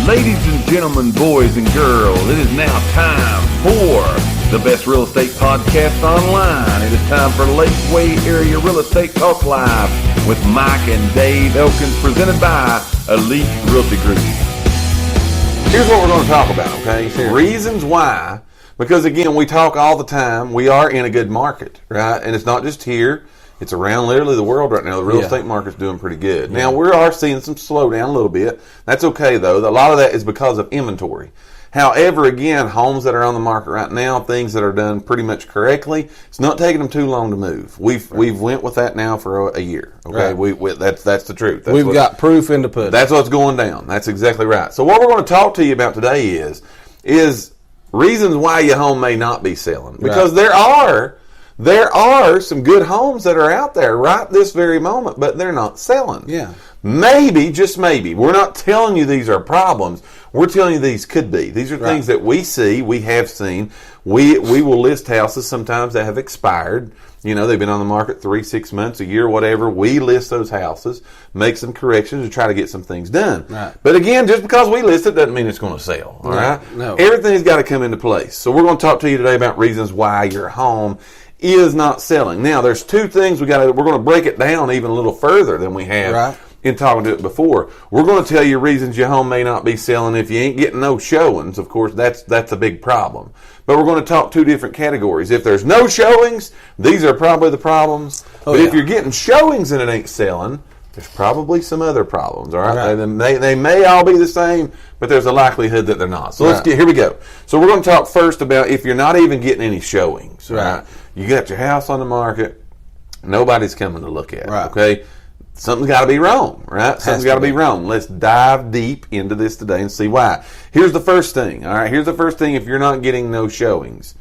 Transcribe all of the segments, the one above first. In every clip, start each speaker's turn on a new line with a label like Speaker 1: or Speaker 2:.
Speaker 1: Ladies and gentlemen, boys and girls, it is now time for the best real estate podcast online. It is time for Lakeway Area Real Estate Talk Live with Mike and Dave Elkins, presented by Elite Realty Group. Here's what we're going to talk about, okay? Sure. Reasons why, because again, we talk all the time. We are in a good market, right? And it's not just here. It's around literally the world right now. The real estate market's doing pretty good. Now, we are seeing some slowdown a little bit. That's okay, though. A lot of that is because of inventory. However, again, homes that are on the market right now, things that are done pretty much correctly, it's not taking them too long to move. We've went with that now for a year. Okay, right. That's the truth. We've got proof in the pudding. That's what's going down. That's exactly right. So what we're going to talk to you about today is reasons why your home may not be selling. Because there are some good homes that are out there right this very moment, but they're not selling. Yeah. Maybe, just maybe. We're not telling you these are problems. We're telling you these could be. These are things that we see, we have seen. We will list houses sometimes that have expired. You know, they've been on the market 3, 6 months, a year, whatever. We list those houses, make some corrections, and try to get some things done. Right. But again, just because we list it doesn't mean it's going to sell. All right? No. Everything's got to come into place. So we're going to talk to you today about reasons why your home is not selling. Now, there's two things we're going to break it down even a little further than we have in talking to it before. We're going to tell you reasons your home may not be selling. If you ain't getting no showings, of course, that's a big problem. But we're going to talk two different categories. If there's no showings, these are probably the problems. But if you're getting showings and it ain't selling, there's probably some other problems, all right? They may all be the same, but there's a likelihood that they're not. So here we go. So we're going to talk first about if you're not even getting any showings, right? You got your house on the market, nobody's coming to look at it, okay? Something's got to be wrong, right? Something's got to be wrong. Let's dive deep into this today and see why. Here's the first thing, all right? Here's the first thing if you're not getting no showings.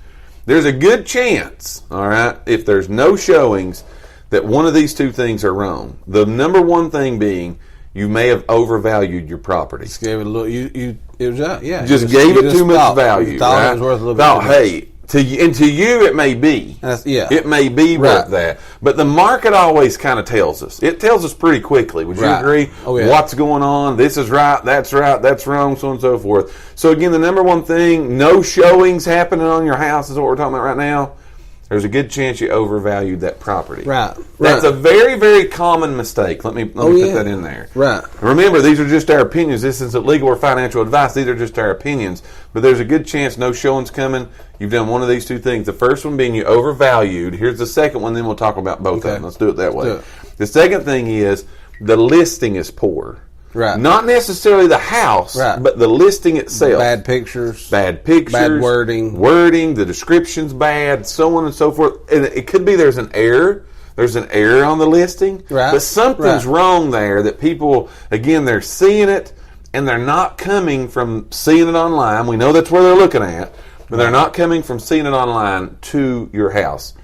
Speaker 1: There's a good chance, all right, if there's no showings, that one of these two things are wrong. The number one thing being you may have overvalued your property. Just gave it a little. Just gave it too much value. Thought it was worth a little bit. Hey, to you it may be. It may be worth that. But the market always kind of tells us. It tells us pretty quickly. Would you agree? Oh, yeah. What's going on? This is right. That's wrong. So on and so forth. So again, the number one thing: no showings happening on your house is what we're talking about right now. There's a good chance you overvalued that property. Right. That's a very, very common mistake. Let me put that in there. Right. Remember, these are just our opinions. This isn't legal or financial advice. These are just our opinions. But there's a good chance no showings coming. You've done one of these two things. The first one being you overvalued. Here's the second one. Then we'll talk about both of them. Let's do it that way. The second thing is the listing is poor. Right. Not necessarily the house, but the listing itself. Bad pictures. Bad wording. The description's bad, so on and so forth. And it could be there's an error. There's an error on the listing. Right. But something's wrong there that people, again, they're seeing it and they're not coming from seeing it online. We know that's where they're looking at, but they're not coming from seeing it online to your house.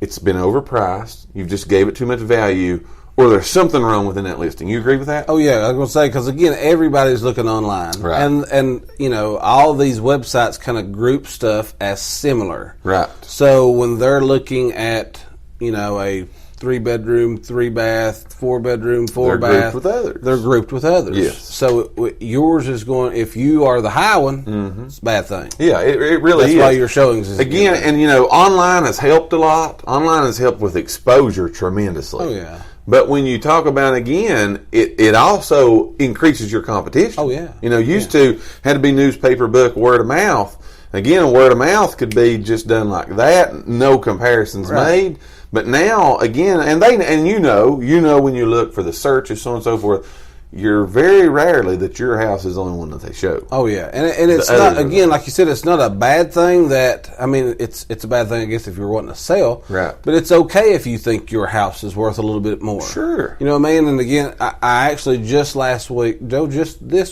Speaker 1: It's been overpriced. You just gave it too much value. Or there's something wrong within that listing. You agree with that? Oh, yeah. I was going to say, because, again, everybody's looking online. Right. And you know, all these websites kind of group stuff as similar. Right. So when they're looking at, you know, a 3-bedroom, 3-bath, 4-bedroom, 4-bath. They're grouped with others. Yes. So yours is going, if you are the high one, it's a bad thing. Yeah, it really is. That's why your showings is again, and you know, online has helped a lot. Online has helped with exposure tremendously. Oh, yeah. But when you talk about, again, it also increases your competition. Oh, yeah. You know, used to had to be newspaper, book, word of mouth. Again, word of mouth could be just done like that. No comparisons made. But now, again, and you know when you look for the searches, so on and so forth, you're very rarely that your house is the only one that they show. Oh, yeah. And it's not, again, like you said, it's not a bad thing that, I mean, it's a bad thing, I guess, if you're wanting to sell. Right. But it's okay if you think your house is worth a little bit more. Sure. You know what I mean? And again, I actually just this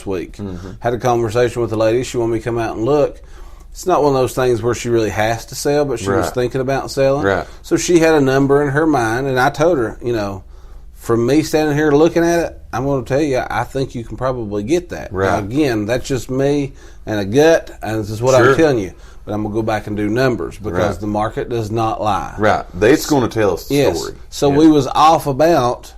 Speaker 1: week, had a conversation with a lady. She wanted me to come out and look. It's not one of those things where she really has to sell, but she was thinking about selling. Right. So she had a number in her mind, and I told her, you know, from me standing here looking at it, I'm going to tell you, I think you can probably get that. Right. Now, again, that's just me and a gut, and this is what I'm telling you. But I'm going to go back and do numbers because the market does not lie. Right. It's going to tell us the story. So we was off about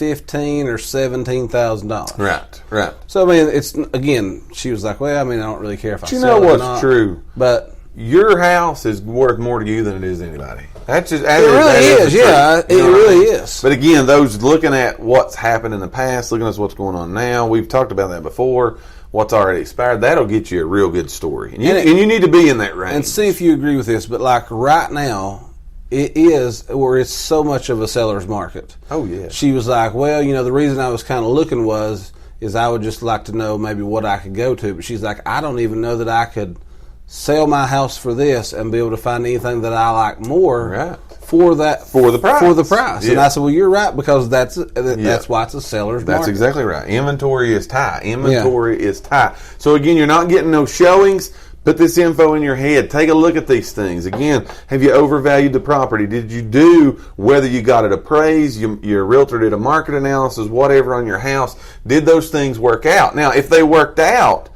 Speaker 2: $15,000 or $17,000.
Speaker 3: Right.
Speaker 2: So I mean, it's again. She was like, "Well, I mean, I don't really care if I
Speaker 3: you
Speaker 2: sell
Speaker 3: know
Speaker 2: it or
Speaker 3: what's
Speaker 2: not."
Speaker 3: true?
Speaker 2: But
Speaker 3: your house is worth more to you than it is to anybody. That's just
Speaker 2: it really is. Yeah, it really is.
Speaker 3: But again, those looking at what's happened in the past, looking at what's going on now, we've talked about that before. What's already expired, that'll get you a real good story, and you need to be in that range.
Speaker 2: And see if you agree with this. But like right now, it is where it's so much of a seller's market.
Speaker 3: Oh yeah.
Speaker 2: She was like, "Well, the reason I was kind of looking is I would just like to know maybe what I could go to." But she's like, "I don't even know that I could sell my house for this and be able to find anything that I like more for the price."
Speaker 3: Yeah.
Speaker 2: And I said, "Well, you're right, because that's why it's a seller's market."
Speaker 3: That's exactly right. Inventory is tight. Is tight. So again, you're not getting no showings. Put this info in your head. Take a look at these things. Again, have you overvalued the property? Did you do, whether you got it appraised, your realtor did a market analysis, whatever on your house, did those things work out? Now, if they worked out,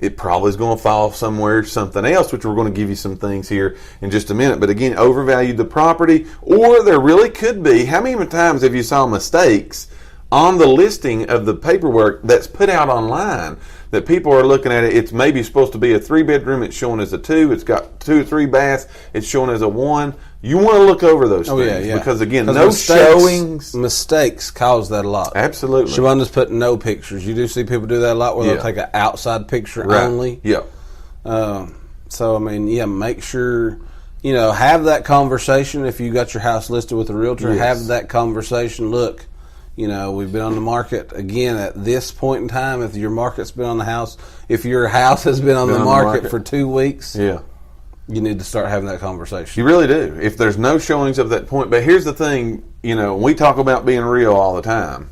Speaker 3: it probably is going to fall somewhere, something else, which we're going to give you some things here in just a minute. But again, overvalued the property, or there really could be, how many times have you saw mistakes on the listing of the paperwork that's put out online that people are looking at it? It's maybe supposed to be a 3-bedroom. It's shown as a 2. It's got 2 or 3 baths. It's shown as a 1. You want to look over those things because again, no showings.
Speaker 2: Mistakes cause that a lot.
Speaker 3: Absolutely.
Speaker 2: Shawanda's putting no pictures. You do see people do that a lot, where they'll take an outside picture only.
Speaker 3: Yeah.
Speaker 2: So I mean, make sure have that conversation. If you got your house listed with a realtor, have that conversation. Look. We've been on the market again at this point in time. If your market's been on the house, if your house has been on the market for 2 weeks, you need to start having that conversation.
Speaker 3: You really do. If there's no showings of that point, but here's the thing, we talk about being real all the time.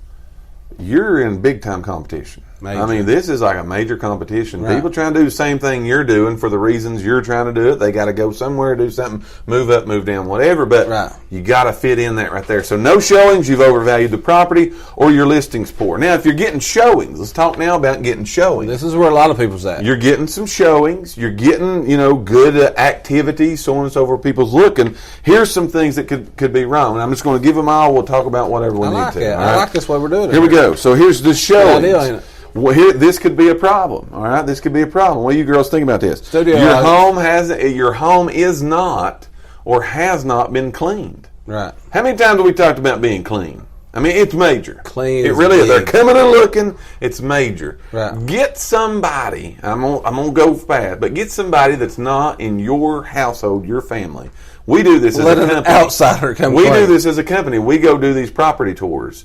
Speaker 3: You're in big time competition. Major. I mean, this is like a major competition. Right. People trying to do the same thing you're doing for the reasons you're trying to do it. They got to go somewhere, do something, move up, move down, whatever. But you got to fit in that right there. So no showings, you've overvalued the property, or your listing's poor. Now, if you're getting showings, let's talk now about getting showings.
Speaker 2: This is where a lot of people's at.
Speaker 3: You're getting some showings. You're getting, good activity, so on and so forth. People's looking. Here's some things that could be wrong. And I'm just going to give them all. We'll talk about whatever we need to.
Speaker 2: I like this way we're doing it.
Speaker 3: Here we go. So here's the showings.
Speaker 2: Good idea, ain't it?
Speaker 3: Well, this could be a problem. All right, this could be a problem. What do you girls think about this? Your home is not or has not been cleaned.
Speaker 2: Right.
Speaker 3: How many times have we talked about being clean? I mean, it's major.
Speaker 2: Clean.
Speaker 3: It really is. They're coming and looking. It's major.
Speaker 2: Right.
Speaker 3: Get somebody. I'm gonna go fast, but get somebody that's not in your household, your family. We do this as a company.
Speaker 2: Outsider come.
Speaker 3: We do this as a company. We go do these property tours.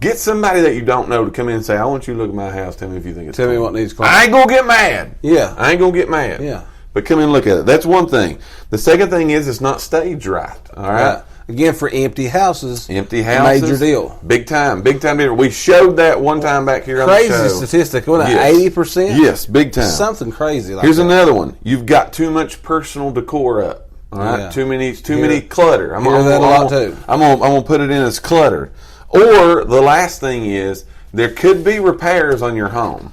Speaker 3: Get somebody that you don't know to come in and say, "I want you to look at my house. Tell me if you think it's
Speaker 2: Tell
Speaker 3: clean."
Speaker 2: me what needs clean.
Speaker 3: I ain't going to get mad.
Speaker 2: Yeah.
Speaker 3: I ain't going to get mad.
Speaker 2: Yeah.
Speaker 3: But come in and look at it. That's one thing. The second thing is it's not staged right. All right?
Speaker 2: Again, for empty houses.
Speaker 3: Major
Speaker 2: deal.
Speaker 3: Big time deal. We showed that one time back here on the show.
Speaker 2: Crazy statistic. What, 80%?
Speaker 3: Yes, big time.
Speaker 2: Something crazy like
Speaker 3: Here's
Speaker 2: that.
Speaker 3: another one. You've got too much personal decor up. All right?
Speaker 2: Yeah.
Speaker 3: Too many clutter.
Speaker 2: I'm
Speaker 3: gonna put it in as clutter. Or the last thing is there could be repairs on your home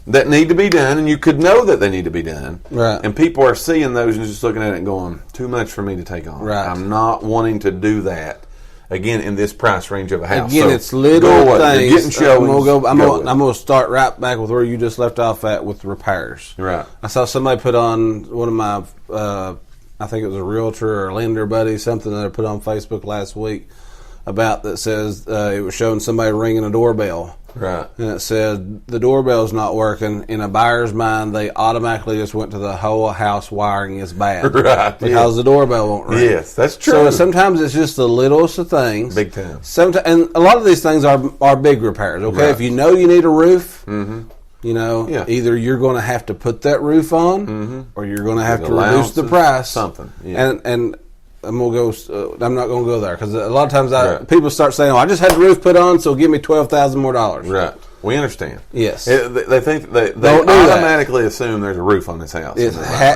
Speaker 3: that need to be done, and you could know that they need to be done.
Speaker 2: Right.
Speaker 3: And people are seeing those and just looking at it and going, too much for me to take on.
Speaker 2: Right.
Speaker 3: I'm not wanting to do that, again, in this price range of a house.
Speaker 2: Again,
Speaker 3: so
Speaker 2: it's little things.
Speaker 3: You're getting showings.
Speaker 2: I'm going to start right back with where you just left off at with repairs.
Speaker 3: Right.
Speaker 2: I saw somebody put on one of my, I think it was a realtor or lender buddy, something that I put on Facebook last week about that says it was showing somebody ringing a doorbell.
Speaker 3: Right.
Speaker 2: And it said the doorbell's not working. In a buyer's mind, they automatically just went to the whole house wiring is bad.
Speaker 3: Right.
Speaker 2: Because the doorbell won't ring.
Speaker 3: Yes, that's true.
Speaker 2: So sometimes it's just the littlest of things.
Speaker 3: Big time.
Speaker 2: Sometimes, and a lot of these things are big repairs. Okay,
Speaker 3: right.
Speaker 2: If you know you need a roof,
Speaker 3: Yeah.
Speaker 2: either you're going to have to put that roof on, or you're going to have to reduce the price.
Speaker 3: Something. Yeah.
Speaker 2: And I'm gonna go. I'm not gonna go there because a lot of times people start saying, "Oh, I just had the roof put on, so give me $12,000 more."
Speaker 3: Right. We understand.
Speaker 2: Yes.
Speaker 3: They think they automatically assume there's a roof on this house.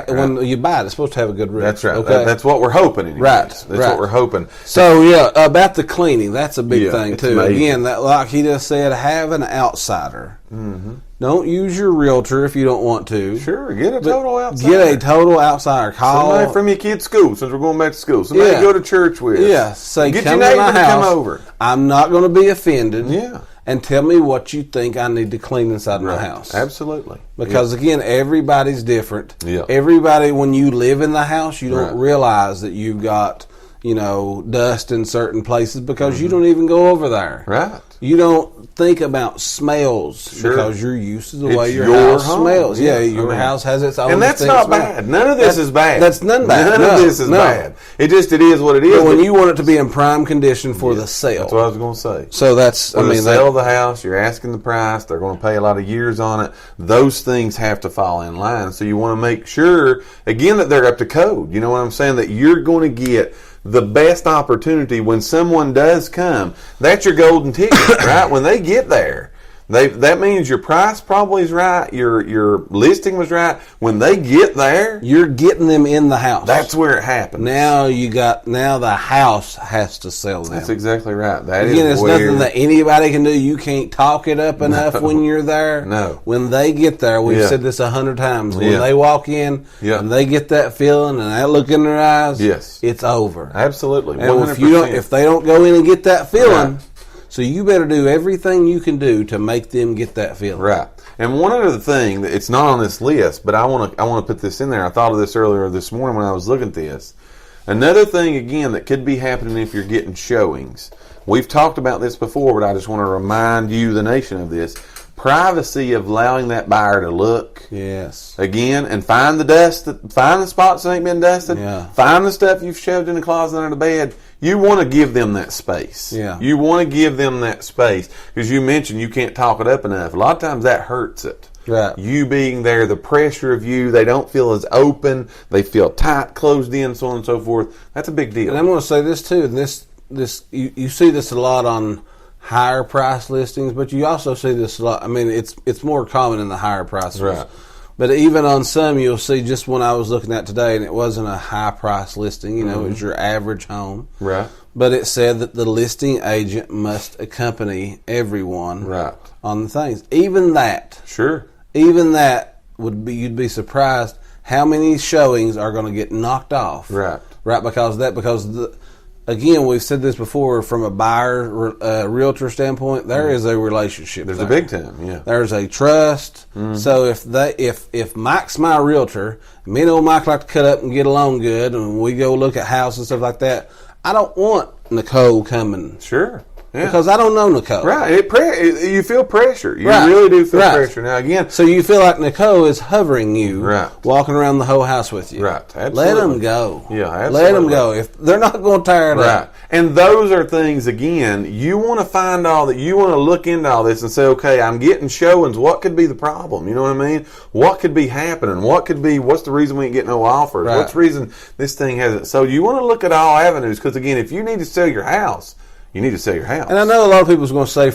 Speaker 2: When you buy it, it's supposed to have a good roof.
Speaker 3: That's right.
Speaker 2: Okay?
Speaker 3: That's what we're hoping. Anyways.
Speaker 2: Right.
Speaker 3: That's what we're hoping.
Speaker 2: So about the cleaning, that's a big thing too.
Speaker 3: Amazing.
Speaker 2: Again, that like he just said, have an outsider. Don't use your realtor if you don't want to.
Speaker 3: Sure, get a total outsider.
Speaker 2: Get a total outsider. Call
Speaker 3: somebody from your kid's school, since we're going back to school. Somebody you go to church with.
Speaker 2: Yeah, say,
Speaker 3: get
Speaker 2: come
Speaker 3: your
Speaker 2: to
Speaker 3: neighbor
Speaker 2: my
Speaker 3: to
Speaker 2: house.
Speaker 3: come over.
Speaker 2: I'm not going to be offended.
Speaker 3: Yeah.
Speaker 2: And tell me what you think I need to clean inside my house.
Speaker 3: Absolutely.
Speaker 2: Because, again, everybody's different.
Speaker 3: Yeah.
Speaker 2: Everybody, when you live in the house, you don't realize that you've got, dust in certain places because you don't even go over there.
Speaker 3: Right.
Speaker 2: You don't think about smells because you're used to the way your house
Speaker 3: home.
Speaker 2: smells. Yeah, your house has its own.
Speaker 3: And that's not bad. None of this is bad.
Speaker 2: That's none bad.
Speaker 3: None of this is bad. It is what it is.
Speaker 2: But when you want it to be in prime condition for the sale.
Speaker 3: That's what I was going to say.
Speaker 2: So that's,
Speaker 3: when they sell the house, you're asking the price, they're going to pay a lot of years on it. Those things have to fall in line. So you want to make sure, again, that they're up to code. You know what I'm saying? That you're going to get the best opportunity when someone does come. That's your golden ticket, right? When they get there, that means your price probably is right, your listing was right. When they get there,
Speaker 2: you're getting them in the house.
Speaker 3: That's where it happens.
Speaker 2: Now the house has to sell them.
Speaker 3: That's exactly right.
Speaker 2: Again, it's nothing that anybody can do. You can't talk it up enough when you're there.
Speaker 3: No.
Speaker 2: When they get there, we've said this 100 times. When they walk in and they get that feeling and that look in their eyes, it's over.
Speaker 3: Absolutely.
Speaker 2: 100%. And if they don't go in and get that feeling, so you better do everything you can do to make them get that feeling.
Speaker 3: Right. And one other thing that it's not on this list, but I want to put this in there. I thought of this earlier this morning when I was looking at this. Another thing again that could be happening if you're getting showings. We've talked about this before, but I just want to remind you, the nation, of this. Privacy of allowing that buyer to look.
Speaker 2: Yes.
Speaker 3: Again, and find the spots that ain't been dusted.
Speaker 2: Yeah.
Speaker 3: Find the stuff you've shoved in the closet under the bed. You want to give them that space.
Speaker 2: Yeah.
Speaker 3: You want to give them that space because you mentioned you can't talk it up enough. A lot of times that hurts it.
Speaker 2: Right.
Speaker 3: You being there, the pressure of you, they don't feel as open. They feel tight, closed in, so on and so forth. That's a big deal.
Speaker 2: And I'm going to say this too. And this you see this a lot on higher price listings, but you also see this a lot. I mean, it's more common in the higher prices.
Speaker 3: Right.
Speaker 2: But even on some, you'll see, just when I was looking at today, and it wasn't a high price listing, it was your average home.
Speaker 3: Right.
Speaker 2: But it said that the listing agent must accompany everyone on the things. Even that.
Speaker 3: Sure.
Speaker 2: Even that you'd be surprised how many showings are going to get knocked off.
Speaker 3: Right.
Speaker 2: Right, because again, we've said this before, from a buyer, realtor standpoint, there is a relationship.
Speaker 3: There's a big time, yeah.
Speaker 2: There's a trust. So if Mike's my realtor, me and old Mike like to cut up and get along good, and we go look at houses and stuff like that, I don't want Nicole coming.
Speaker 3: Sure. Yeah.
Speaker 2: Because I don't know Nicole.
Speaker 3: Right. You feel pressure. You really do feel pressure. Now, again.
Speaker 2: So you feel like Nicole is hovering you, walking around the whole house with you.
Speaker 3: Right. Absolutely.
Speaker 2: Let them go.
Speaker 3: Yeah, absolutely.
Speaker 2: Let them go. If they're not going to tire it up.
Speaker 3: And those are things, again, you want to find all that. You want to look into all this and say, okay, I'm getting showings. What could be the problem? You know what I mean? What could be happening? What's the reason we ain't getting no offers? What's the reason this thing hasn't? So you want to look at all avenues, because, again, if you need to sell your house, you need to sell your house.
Speaker 2: And I know a lot of people's going to say,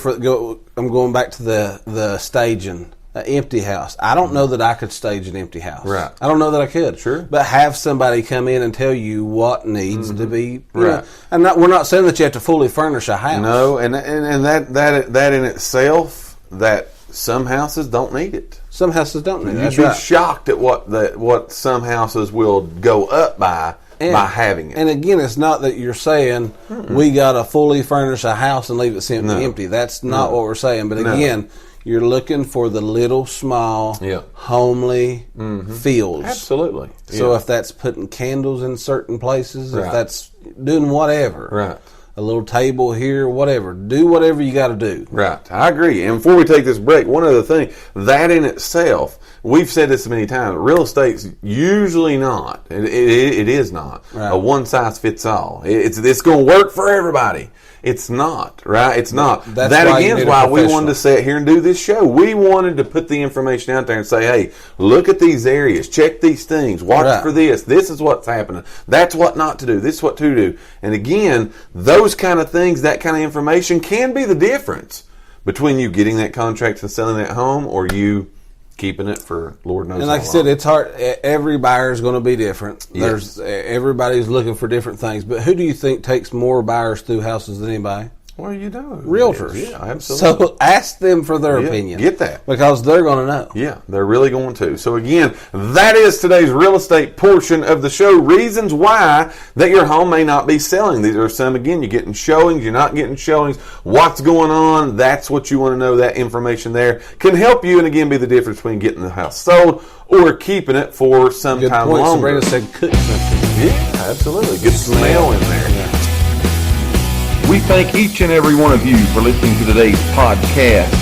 Speaker 2: I'm going back to the staging, an empty house. I don't know that I could stage an empty house.
Speaker 3: Right.
Speaker 2: I don't know that I could.
Speaker 3: Sure.
Speaker 2: But have somebody come in and tell you what needs to be.
Speaker 3: Right.
Speaker 2: And we're not saying that you have to fully furnish a house.
Speaker 3: No, and that in itself, that some houses don't need it.
Speaker 2: Some houses don't need it.
Speaker 3: You'd be shocked at what some houses will go up by having it.
Speaker 2: And again, it's not that you're saying we got to fully furnish a house and leave it empty. That's not what we're saying. But again, you're looking for the little, small, homely feels.
Speaker 3: Absolutely.
Speaker 2: So if that's putting candles in certain places, if that's doing whatever, a little table here, whatever, do whatever you got to do.
Speaker 3: Right. I agree. And before we take this break, one other thing, that in itself, we've said this many times, real estate's usually not, it is not, a one-size-fits-all. It's going to work for everybody. It's not, right? It's not. That again is why we wanted to sit here and do this show. We wanted to put the information out there and say, hey, look at these areas, check these things, watch for this. This is what's happening. That's what not to do. This is what to do. And again, those kind of things, that kind of information can be the difference between you getting that contract and selling that home, or you keeping it for Lord knows.
Speaker 2: And like I said, it's hard. Every buyer is going to be different. Everybody's looking for different things. But who do you think takes more buyers through houses than anybody?
Speaker 3: Well, you know.
Speaker 2: Realtors.
Speaker 3: Yeah, absolutely.
Speaker 2: So ask them for their opinion.
Speaker 3: Get that.
Speaker 2: Because they're going to know.
Speaker 3: Yeah, they're really going to. So again, that is today's real estate portion of the show. Reasons why that your home may not be selling. These are some, again, you're getting showings, you're not getting showings. What's going on? That's what you want to know. That information there can help you, and again, be the difference between getting the house sold or keeping it for some
Speaker 2: Good
Speaker 3: time
Speaker 2: point.
Speaker 3: longer.
Speaker 2: Sabrina said cook something.
Speaker 3: Yeah, absolutely. Good smell in there.
Speaker 2: Yeah.
Speaker 1: We thank each and every one of you for listening to today's podcast.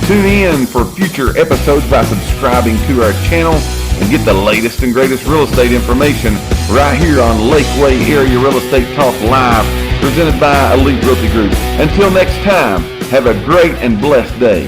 Speaker 1: Tune in for future episodes by subscribing to our channel and get the latest and greatest real estate information right here on Lakeway Area Real Estate Talk Live, presented by Elite Realty Group. Until next time, have a great and blessed day.